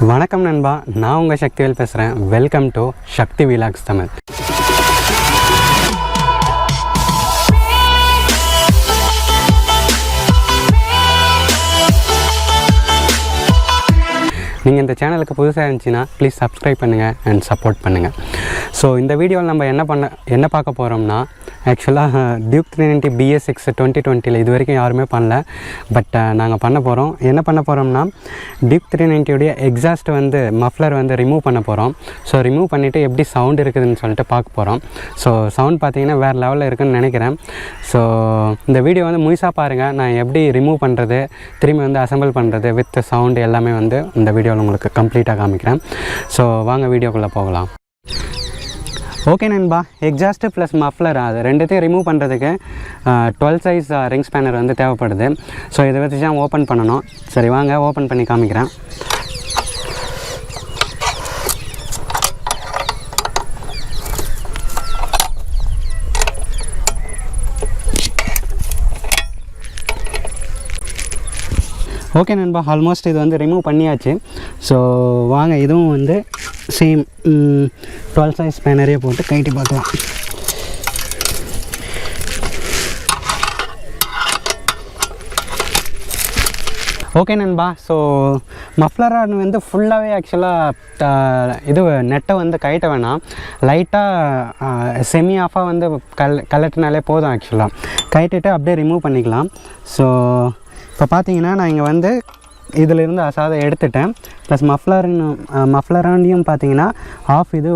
வணக்கம் நண்பா, நான் உங்கள் சக்திவேல் பேசுகிறேன். Welcome to Sakthi vlogs Tamil. நீங்கள் இந்த சேனலுக்கு புதுசாக இருந்துச்சுன்னா ப்ளீஸ் சப்ஸ்கிரைப் பண்ணுங்கள் அண்ட் சப்போர்ட் பண்ணுங்கள். ஸோ இந்த வீடியோவில் நம்ம என்ன பார்க்க போகிறோம்னா, ஆக்சுவலாக டியூக் 390 BS6 2020 இது வரைக்கும் யாருமே பண்ணல. பட் நாங்கள் பண்ண போகிறோம். என்ன பண்ண போகிறோம்னா, டியூக் 390 எக்ஸாஸ்ட் மஃப்ளர் ரிமூவ் பண்ண போகிறோம். ஸோ ரிமூவ் பண்ணிவிட்டு எப்படி சவுண்ட் இருக்குதுன்னு சொல்லிட்டு பார்க்க போகிறோம். ஸோ சவுண்ட் பார்த்தீங்கன்னா வேறு லெவலில் இருக்குதுன்னு நினைக்கிறேன். ஸோ இந்த வீடியோ முழுசாக பாருங்கள். நான் எப்படி ரிமூவ் பண்ணுறது, திரும்பி அசம்பிள் பண்ணுறது வித் சவுண்டு எல்லாமே இந்த வீடியோவில் உங்களுக்கு கம்ப்ளீட்டாக காமிக்கிறேன். ஸோ வாங்க வீடியோக்குள்ளே போகலாம். ஓகே நண்பா, எக்ஸாஸ்ட்டு ப்ளஸ் மஃப்ளர் அது ரெண்டுத்தையும் ரிமூவ் பண்ணுறதுக்கு 12 சைஸ் ரிங் ஸ்பேனர் தேவைப்படுது. ஸோ இதை வச்சு தான் ஓப்பன் பண்ணணும். சரி வாங்க ஓப்பன் பண்ணி காமிக்கிறேன். ஓகே நண்பா, ஆல்மோஸ்ட் இது ரிமூவ் பண்ணியாச்சு. ஸோ வாங்க இதுவும் சேம் 12 சைஸ் ஸ்பேனரே போட்டு கைட்டி பார்க்கலாம். ஓகே நண்பா, ஸோ மஃப்ளராக ஃபுல்லாகவே ஆக்சுவலாக இது நெட்டை கைட்ட வேணாம், லைட்டாக செமி ஆஃபாக கலட்டினாலே போதும். ஆக்சுவலாக கைட்டிட்டு அப்படியே ரிமூவ் பண்ணிக்கலாம். ஸோ இப்போ பார்த்தீங்கன்னா நான் இங்கே இதிலிருந்து அசாதை எடுத்துட்டேன். ப்ளஸ் மஃப்ளராண்டியும் பார்த்தீங்கன்னா ஆஃப் இது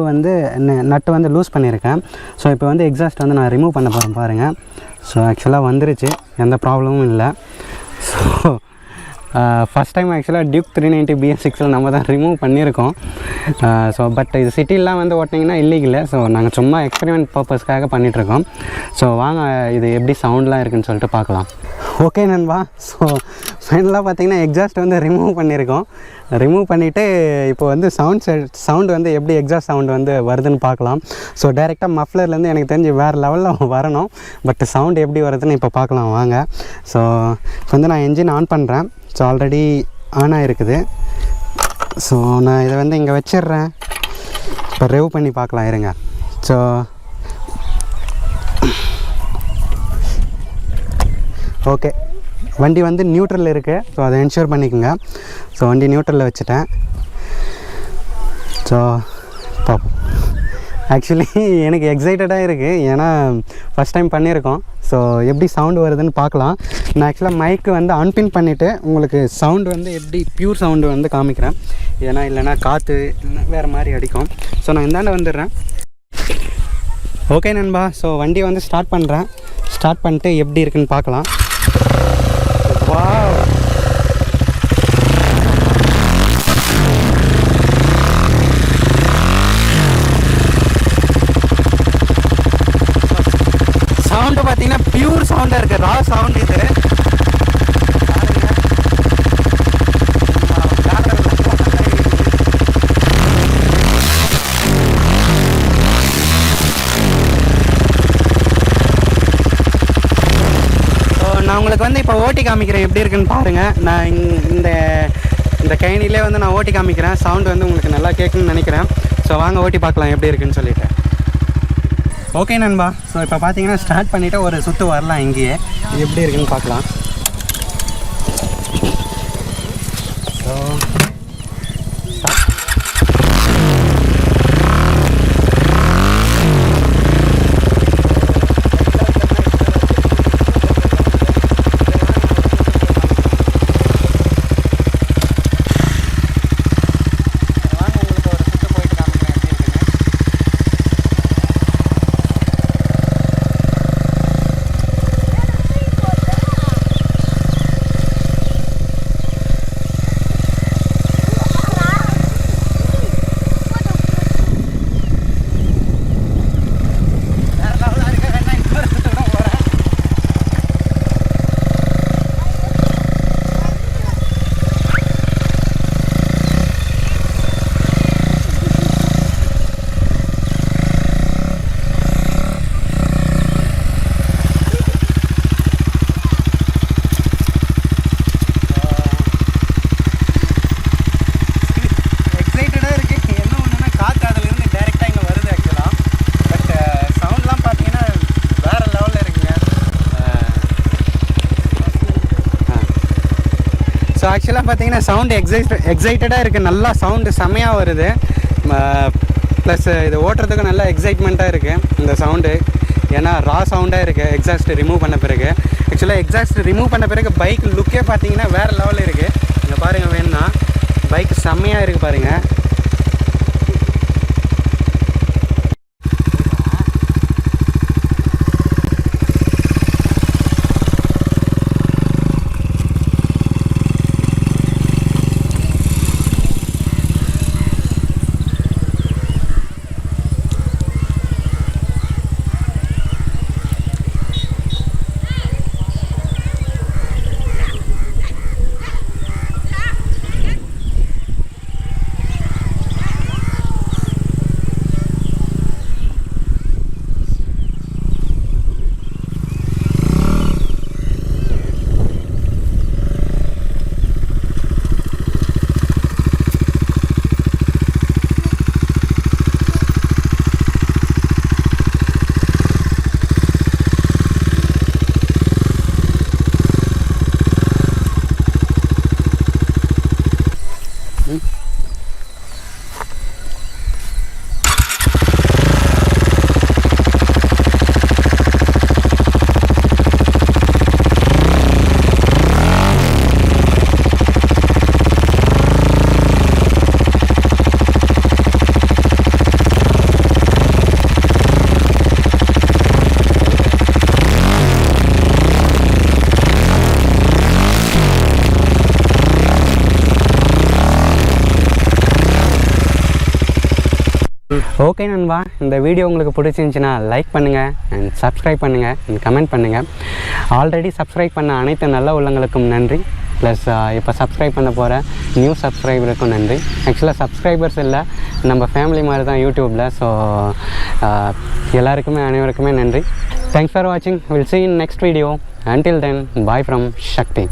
நட்டு லூஸ் பண்ணியிருக்கேன். ஸோ இப்போ எக்ஸாஸ்ட் நான் ரிமூவ் பண்ண போகிறேன் பாருங்கள். ஸோ ஆக்சுவலாக வந்துருச்சு, எந்த ப்ராப்ளமும் இல்லை. ஸோ ஃபஸ்ட் டைம் ஆக்சுவலாக டியூக் 390 BS6 நம்ம தான் ரிமூவ் பண்ணியிருக்கோம். ஸோ பட் இது சிட்டிலாம் ஓட்டினீங்கன்னா இல்லீகல். ஸோ நாங்கள் சும்மா எக்ஸ்பெரிமெண்ட் பர்பஸ்க்காக பண்ணிகிட்ருக்கோம். ஸோ வாங்க இது எப்படி சவுண்ட்லாம் இருக்குதுன்னு சொல்லிட்டு பார்க்கலாம். ஓகே நண்பா, ஸோ ஃபைனலாக பார்த்தீங்கன்னா எக்ஸாஸ்ட் ரிமூவ் பண்ணியிருக்கோம். ரிமூவ் பண்ணிவிட்டு இப்போ சவுண்டு எப்படி எக்ஸாஸ்ட் சவுண்டு வருதுன்னு பார்க்கலாம். ஸோ டைரெக்டாக மஃப்ளர்லேருந்து எனக்கு தெரிஞ்சு வேறு லெவலில் வரணும். பட் சவுண்டு எப்படி வருதுன்னு இப்போ பார்க்கலாம் வாங்க. ஸோ இப்போ நான் என்ஜின் ஆன் பண்ணுறேன். ஸோ ஆல்ரெடி ஆன் ஆகிருக்குது. ஸோ நான் இதை இங்கே வச்சிடுறேன். இப்போ ரெவ் பண்ணி பார்க்கலாம் இருங்க. ஸோ ஓகே, வண்டி நியூட்ரலில் இருக்குது. ஸோ அதை என்ஷூர் பண்ணிக்கோங்க. ஸோ வண்டி நியூட்ரலில் வச்சுட்டேன். ஸோ பார்ப்போம். ஆக்சுவலி எனக்கு எக்ஸைட்டடாக இருக்குது, ஏன்னா ஃபஸ்ட் டைம் பண்ணியிருக்கோம். ஸோ எப்படி சவுண்டு வருதுன்னு பார்க்கலாம். நான் ஆக்சுவலாக மைக்கு அன்பின் பண்ணிவிட்டு உங்களுக்கு சவுண்டு எப்படி பியூர் சவுண்டு காமிக்கிறேன். ஏன்னா இல்லைனா காற்று வேறு மாதிரி அடிக்கும். ஸோ நான் இந்தாண்ட வந்துடுறேன். ஓகே நண்பா, ஸோ வண்டி ஸ்டார்ட் பண்ணுறேன். ஸ்டார்ட் பண்ணிட்டு எப்படி இருக்குன்னு பார்க்கலாம். வாவ், சவுண்டு பார்த்தீங்கன்னா பியூர் சவுண்டாக இருக்குது, ரா சவுண்ட் இது. நான் உங்களுக்கு இப்போ ஓட்டி காமிக்கிறேன் எப்படி இருக்குன்னு பாருங்கள். நான் இந்த கைனிலே நான் ஓட்டி காமிக்கிறேன். சவுண்டு உங்களுக்கு நல்லா கேட்குன்னு நினைக்கிறேன். ஸோ வாங்க ஓட்டி பார்க்கலாம் எப்படி இருக்குன்னு சொல்லிவிட்டு. ஓகே நண்பா, ஸோ இப்போ பார்த்தீங்கன்னா ஸ்டார்ட் பண்ணிவிட்டு ஒரு சுற்று வரலாம். இங்கேயே எப்படி இருக்குன்னு பார்க்கலாம். ஸோ ஆக்சுவலாக பார்த்தீங்கன்னா சவுண்டு எக்ஸைட்டடாக இருக்குது, நல்லா சவுண்டு செம்மையாக வருது. ப்ளஸ் இது ஓட்டுறதுக்கு நல்லா எக்ஸைட்மெண்ட்டாக இருக்குது இந்த சவுண்டு. ஏன்னா ரா சவுண்டாக இருக்குது எக்ஸாஸ்ட் ரிமூவ் பண்ண பிறகு. ஆக்சுவலாக எக்ஸாஸ்ட் ரிமூவ் பண்ண பிறகு பைக் லுக்கே பார்த்தீங்கன்னா வேறு லெவலில் இருக்குது. இங்கே பாருங்கள் வேணும்னா பைக் செம்மையாக இருக்குது பாருங்கள். ஓகே நண்பா, இந்த வீடியோ உங்களுக்கு பிடிச்சிருந்துச்சின்னா லைக் பண்ணுங்கள் அண்ட் சப்ஸ்கிரைப் பண்ணுங்கள் அண்ட் கமெண்ட் பண்ணுங்கள். ஆல்ரெடி சப்ஸ்கிரைப் பண்ண அனைத்து நல்ல உள்ளங்களுக்கும் நன்றி. ப்ளஸ் இப்போ சப்ஸ்கிரைப் பண்ண போகிற நியூ சப்ஸ்கிரைபருக்கும் நன்றி. ஆக்சுவலாக சப்ஸ்கிரைபர்ஸ் இல்லை, நம்ம ஃபேமிலி மாதிரி தான் யூடியூப்பில். ஸோ எல்லாருக்குமே அனைவருக்குமே நன்றி. தேங்க்ஸ் ஃபார் வாட்சிங். Will see you in next video. Until then, bye from Shakti.